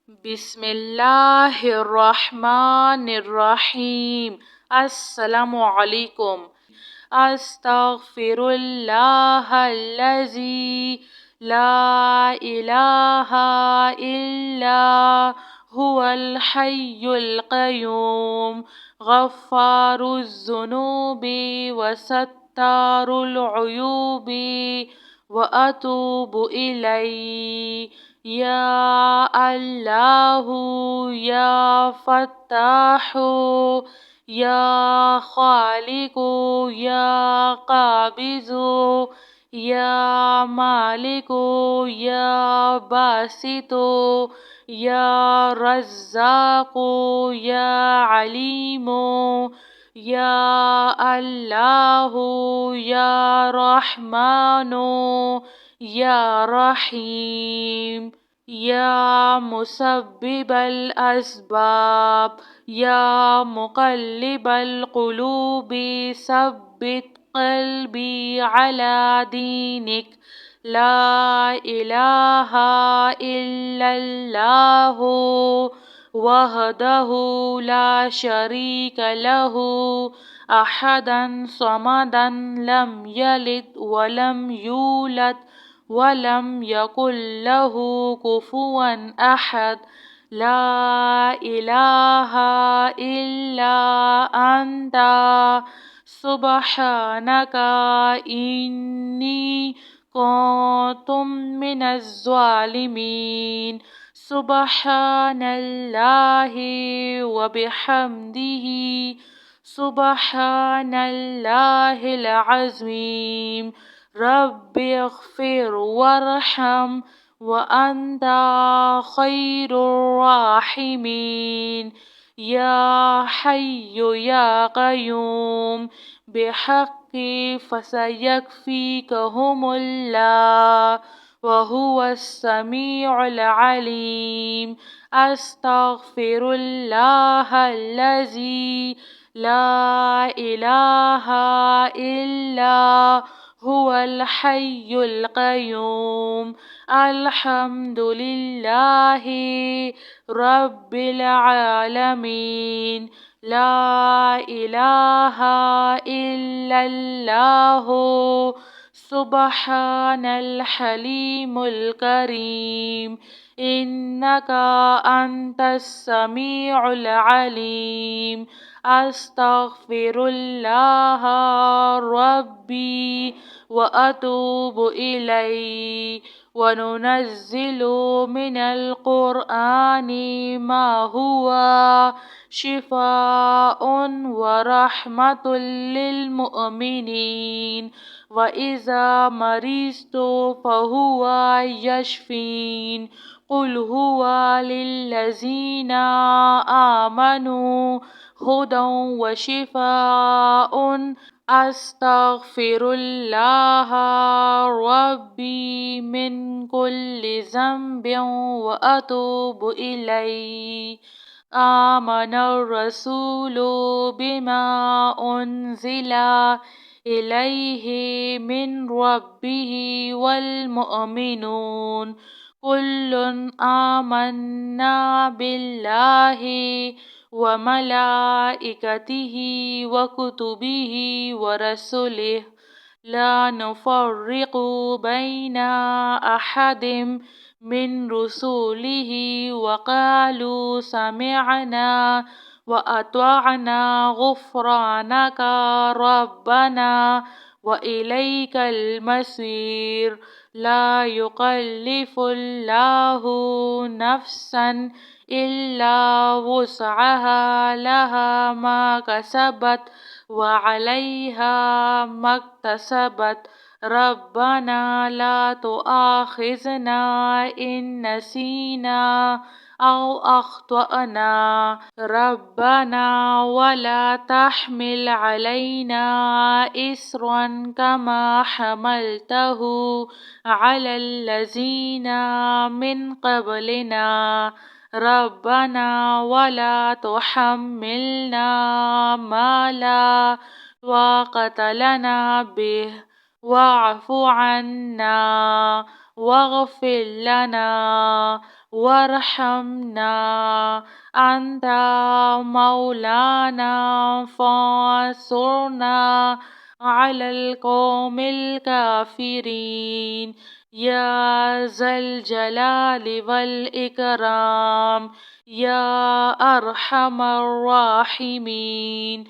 بسم اللہ الرحمن الرحیم۔ السلام علیکم۔ استغفر اللہ الذی لا الہ الا هو الحی القیوم غفار الذنوب وستار العیوب واتوب الیہ۔ یا اللہ یا فتاح یا خالق یا قابض یا مالک یا باسط یا رزاق یا علیم یا اللہ یا رحمن یا رحیم۔ یا مسبب الاسباب یا مقلب القلوب ثبت قلبی علی دینک۔ لا الہ الا اللہ وحدہ لا شریک لہ احدا صمدا لم یلد ولم یولد ولم یکن لہ کفوا احد۔ لا الہ الا انت سبحانک انی کنت من الظالمین۔ سبحان اللہ وبحمدہ سبحان اللہ العظیم۔ رب اغفر وارحم وانت خیر الراحمین۔ یا حی یا قیوم بحق فسیکفیکہم اللہ وہو السمیع العلیم۔ استغفر اللہ الذی لا الہ الا هو الحی القیوم۔ الحمد للہ رب العالمین۔ لا الہ الا اللہ سبحان الحلیم الکریم۔ انک انت السمیع العلیم۔ استغفر اللہ ربی واتوب الیہ۔ وننزل من القرآن ما هو شفاء ورحمة للمؤمنين وإذا مرضت فهو يشفين۔ قل هو للذين آمنوا هدى وشفاء۔ استغفر اللہ ربی من کل ذنب واتوب الیہ۔ آمن الرسول بما انزل الیہ من ربہ والمؤمنون کل آمنا باللہ وملائکتہ وکتبہ ورسلہ لا نفرق بین احد من رسلہ وقالوا سمعنا وأطعنا غفرانك ربنا وإليك المصير۔ لا يكلف الله نفسا إلا وسعها لها ما كسبت وعليها ما اكتسبت۔ ربنا لا تؤاخذنا إن نسينا أو أخطأنا ربنا ولا تحمل علينا إصرا كما حملته على الذين من قبلنا ربنا ولا تحملنا ما لا طاقة لنا به واعف عنا واغفر لنا وارحمنا أنت مولانا فانصرنا على القوم الكافرين يا ذا الجلال والإكرام يا أرحم الراحمين.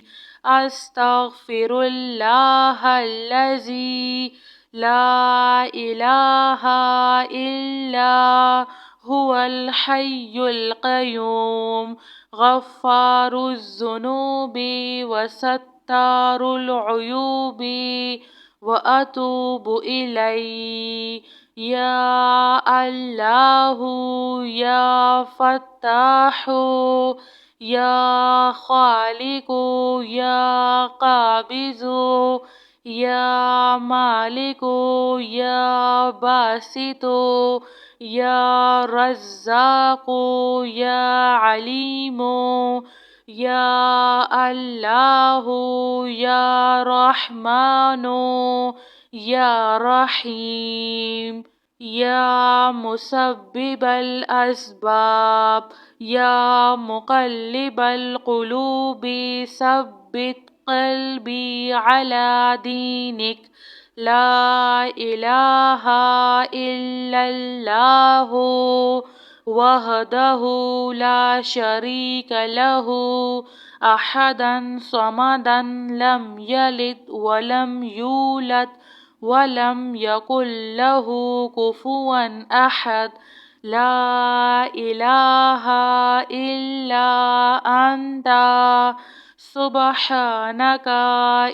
أستغفر الله الذي لا إله إلا هو الحي القيوم غفار الذنوب وستار العيوب وأتوب إليه يا الله يا فتاح يا خالق يا قابض يا مالك يا باسط يا رزاق يا عليم يا الله يا رحمن يا رحيم يا مسبب الأسباب يا مقلب القلوب ثبت قلبي على دينك لا إله إلا الله وحده لا شريك له أحدا صمدا لم يلد ولم يولد ولم يكن له كفوا أحد لا إله إلا أنت سبحانك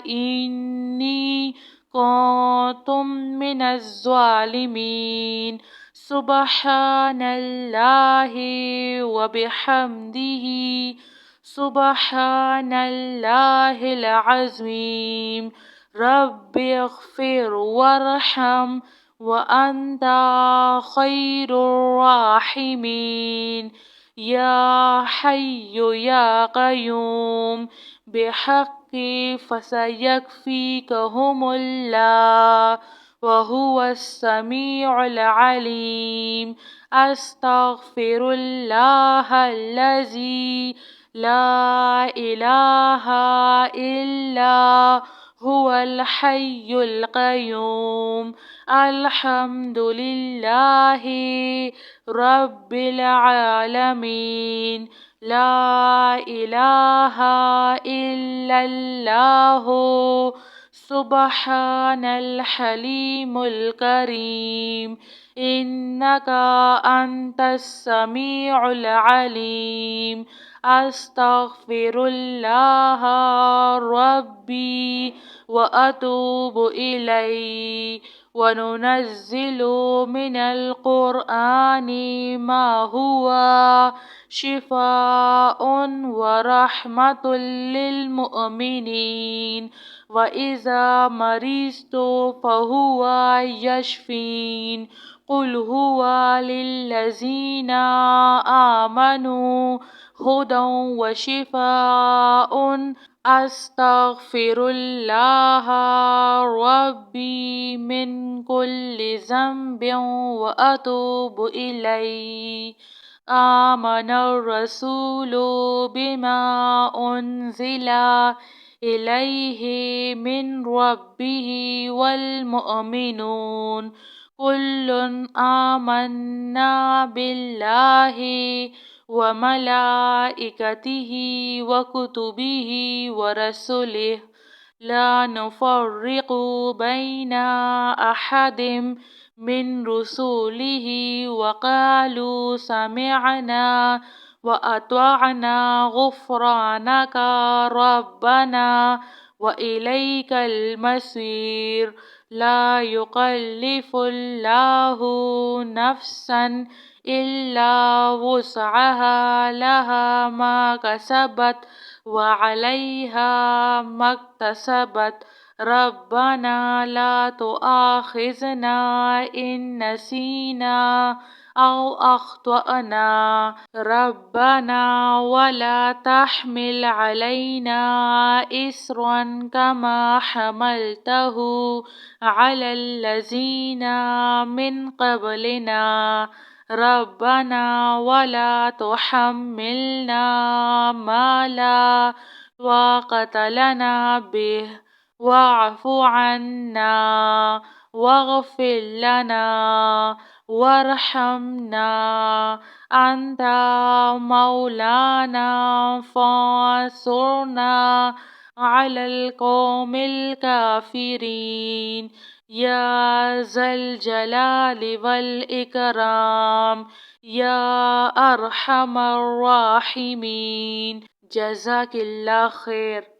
إني كنت من الظالمين. سبحان الله وبحمده سبحان الله العظيم. رب اغفر وارحم وأنت خير الراحمين. يا حي يا قيوم بحق فسيكفيكهم الله وهو السميع العليم. أستغفر الله الذي لا إله إلا هو الحي القيوم. الحمد لله رب العالمين. لا إله إلا الله سبحان الحليم الكريم. إنك أنت السميع العليم. أستغفر الله ربي وأتوب إليه. وننزل من القرآن ما هو شفاء ورحمة للمؤمنين وإذا مرضت فهو يشفين. قل هو للذين آمنوا هدى وشفاء. أستغفر الله ربي من كل ذنب وأتوب إليه. آمن الرسول بما أنزل إليه من ربه والمؤمنون كل آمنا بالله وملائكته وكتبه ورسله لا نفرق بين أحد من رسله وقالوا سمعنا وأطعنا غفرانك ربنا وإليك المصير. لا يكلف الله نفسا إلا وسعها لها ما كسبت وعليها ما اكتسبت. ربنا لا تؤاخذنا إن نسينا أو أخطأنا. ربنا ولا تحمل علينا إصرا كما حملته على الذين من قبلنا. ربنا ولا تحملنا ما لا طاقة لنا به واعف عنا واغفر لنا وارحمنا أنت مولانا فانصرنا على القوم الكافرين يا ذا الجلال والإكرام يا أرحم الراحمين. جزاك الله خیر.